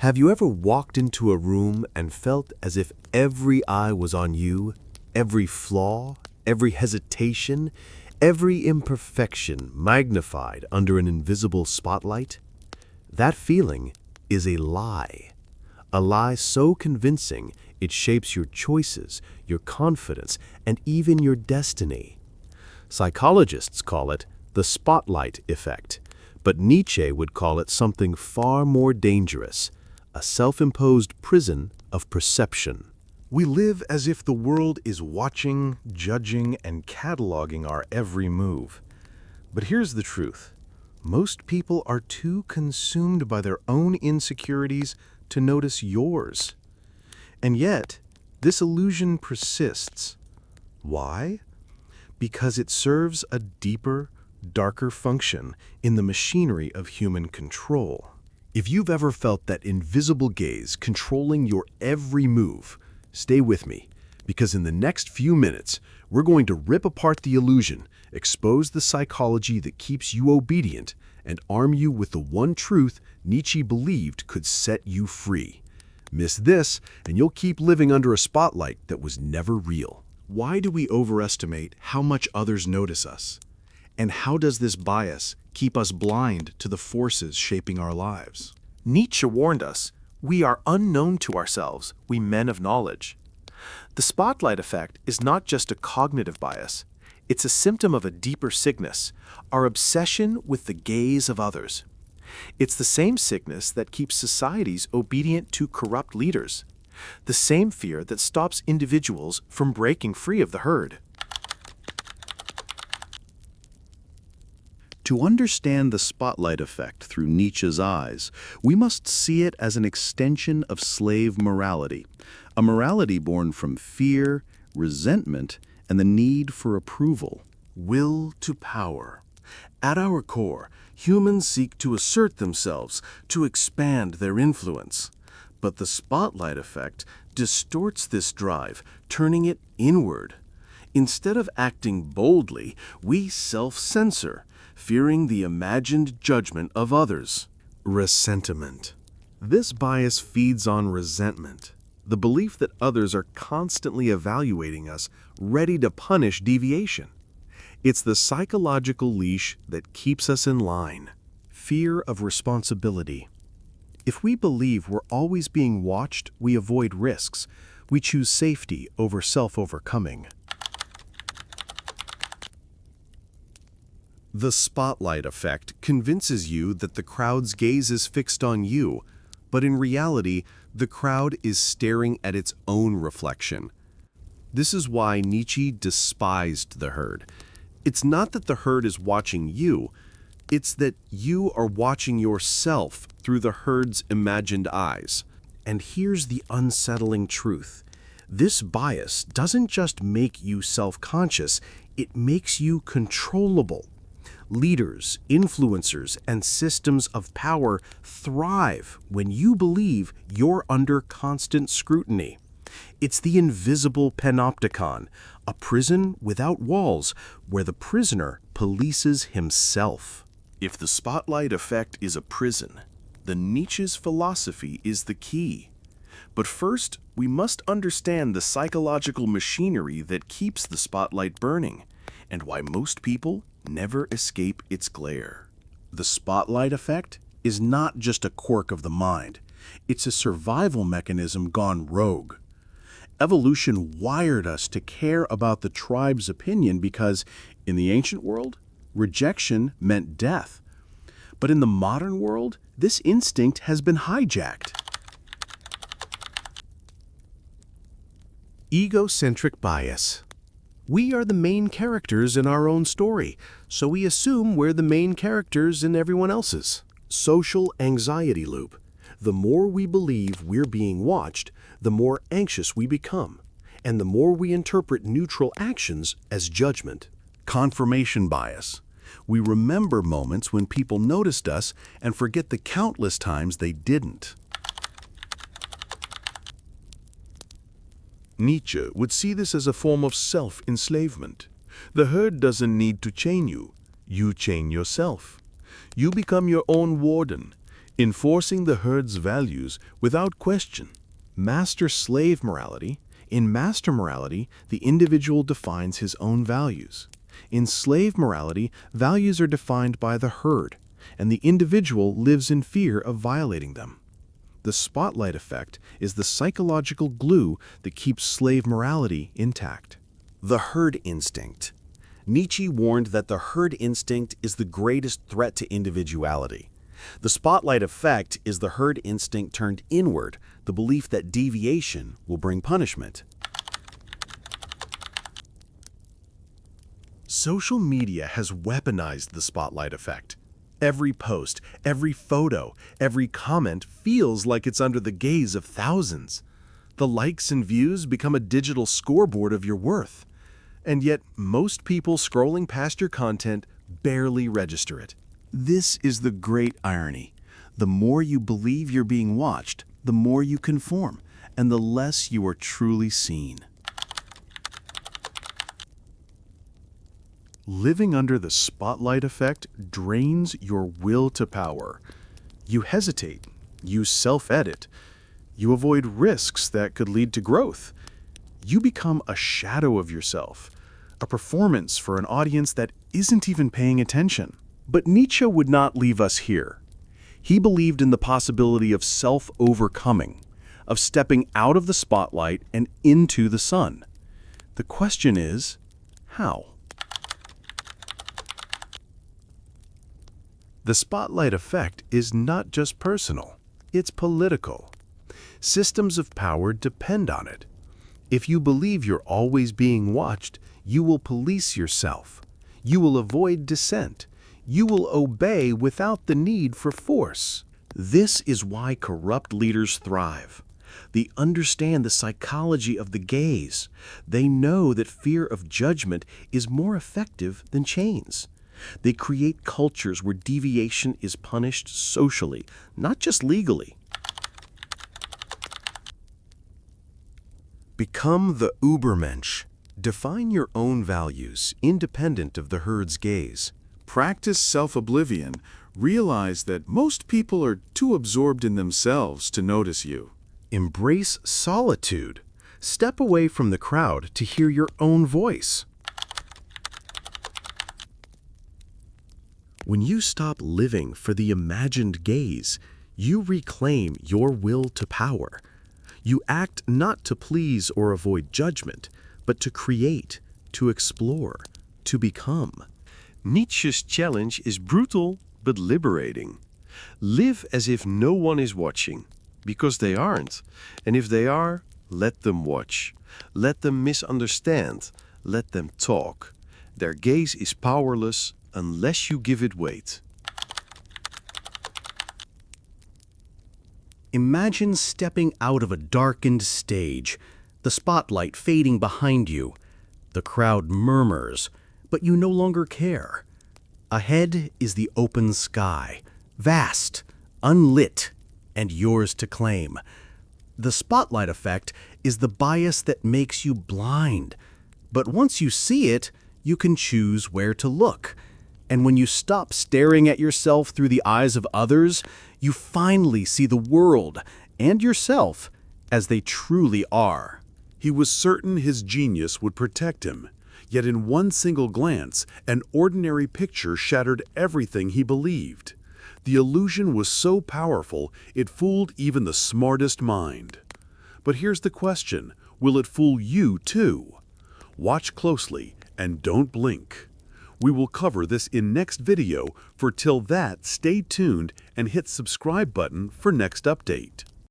Have you ever walked into a room and felt as if every eye was on you, every flaw, every hesitation, every imperfection magnified under an invisible spotlight? That feeling is a lie so convincing it shapes your choices, your confidence, and even your destiny. Psychologists call it the spotlight effect, but Nietzsche would call it something far more dangerous, a self-imposed prison of perception. We live as if the world is watching, judging, and cataloging our every move. But here's the truth. Most people are too consumed by their own insecurities to notice yours. And yet, this illusion persists. Why? Because it serves a deeper, darker function in the machinery of human control. If you've ever felt that invisible gaze controlling your every move, stay with me, because in the next few minutes, we're going to rip apart the illusion, expose the psychology that keeps you obedient, and arm you with the one truth Nietzsche believed could set you free. Miss this, and you'll keep living under a spotlight that was never real. Why do we overestimate how much others notice us? And how does this bias keep us blind to the forces shaping our lives? Nietzsche warned us, we are unknown to ourselves, we men of knowledge. The spotlight effect is not just a cognitive bias. It's a symptom of a deeper sickness, our obsession with the gaze of others. It's the same sickness that keeps societies obedient to corrupt leaders, the same fear that stops individuals from breaking free of the herd. To understand the spotlight effect through Nietzsche's eyes, we must see it as an extension of slave morality, a morality born from fear, resentment, and the need for approval. Will to power. At our core, humans seek to assert themselves, to expand their influence. But the spotlight effect distorts this drive, turning it inward. Instead of acting boldly, we self-censor, fearing the imagined judgment of others. Ressentiment. This bias feeds on resentment, the belief that others are constantly evaluating us, ready to punish deviation. It's the psychological leash that keeps us in line. Fear of responsibility. If we believe we're always being watched, we avoid risks. We choose safety over self-overcoming. The spotlight effect convinces you that the crowd's gaze is fixed on you, but in reality, the crowd is staring at its own reflection. This is why Nietzsche despised the herd. It's not that the herd is watching you, it's that you are watching yourself through the herd's imagined eyes. And here's the unsettling truth. This bias doesn't just make you self-conscious, it makes you controllable. Leaders, influencers, and systems of power thrive when you believe you're under constant scrutiny. It's the invisible panopticon, a prison without walls where the prisoner polices himself. If the spotlight effect is a prison, then Nietzsche's philosophy is the key. But first, we must understand the psychological machinery that keeps the spotlight burning, and why most people never escape its glare. The spotlight effect is not just a quirk of the mind. It's a survival mechanism gone rogue. Evolution wired us to care about the tribe's opinion because, in the ancient world, rejection meant death. But in the modern world, this instinct has been hijacked. Egocentric bias. We are the main characters in our own story, so we assume we're the main characters in everyone else's. Social anxiety loop. The more we believe we're being watched, the more anxious we become, and the more we interpret neutral actions as judgment. Confirmation bias. We remember moments when people noticed us and forget the countless times they didn't. Nietzsche would see this as a form of self-enslavement. The herd doesn't need to chain you. You chain yourself. You become your own warden. enforcing the herd's values without question. Master-slave morality. In master morality, the individual defines his own values. In slave morality, values are defined by the herd, and the individual lives in fear of violating them. The spotlight effect is the psychological glue that keeps slave morality intact. The herd instinct. Nietzsche warned that the herd instinct is the greatest threat to individuality. The spotlight effect is the herd instinct turned inward, the belief that deviation will bring punishment. Social media has weaponized the spotlight effect. Every post, every photo, every comment feels like it's under the gaze of thousands. The likes and views become a digital scoreboard of your worth. And yet, most people scrolling past your content barely register it. This is the great irony. The more you believe you're being watched, the more you conform, and the less you are truly seen. Living under the spotlight effect drains your will to power. You hesitate, you self-edit, you avoid risks that could lead to growth. You become a shadow of yourself, a performance for an audience that isn't even paying attention. But Nietzsche would not leave us here. He believed in the possibility of self-overcoming, of stepping out of the spotlight and into the sun. The question is, how? The spotlight effect is not just personal, it's political. Systems of power depend on it. If you believe you're always being watched, you will police yourself. You will avoid dissent. You will obey without the need for force. This is why corrupt leaders thrive. They understand the psychology of the gaze. They know that fear of judgment is more effective than chains. They create cultures where deviation is punished socially, not just legally. Become the Übermensch. Define your own values, independent of the herd's gaze. Practice self-oblivion. Realize that most people are too absorbed in themselves to notice you. Embrace solitude. Step away from the crowd to hear your own voice. When you stop living for the imagined gaze, you reclaim your will to power. You act not to please or avoid judgment, but to create, to explore, to become. Nietzsche's challenge is brutal but liberating. Live as if no one is watching, because they aren't. And if they are, let them watch. Let them misunderstand. Let them talk. Their gaze is powerless unless you give it weight. Imagine stepping out of a darkened stage, the spotlight fading behind you. The crowd murmurs, but you no longer care. Ahead is the open sky, vast, unlit, and yours to claim. The spotlight effect is the bias that makes you blind. But once you see it, you can choose where to look. And when you stop staring at yourself through the eyes of others, you finally see the world and yourself as they truly are. He was certain his genius would protect him. Yet in one single glance, an ordinary picture shattered everything he believed. The illusion was so powerful, it fooled even the smartest mind. But here's the question, will it fool you too? Watch closely and don't blink. We will cover this in next video. For till that, stay tuned and hit subscribe button for next update.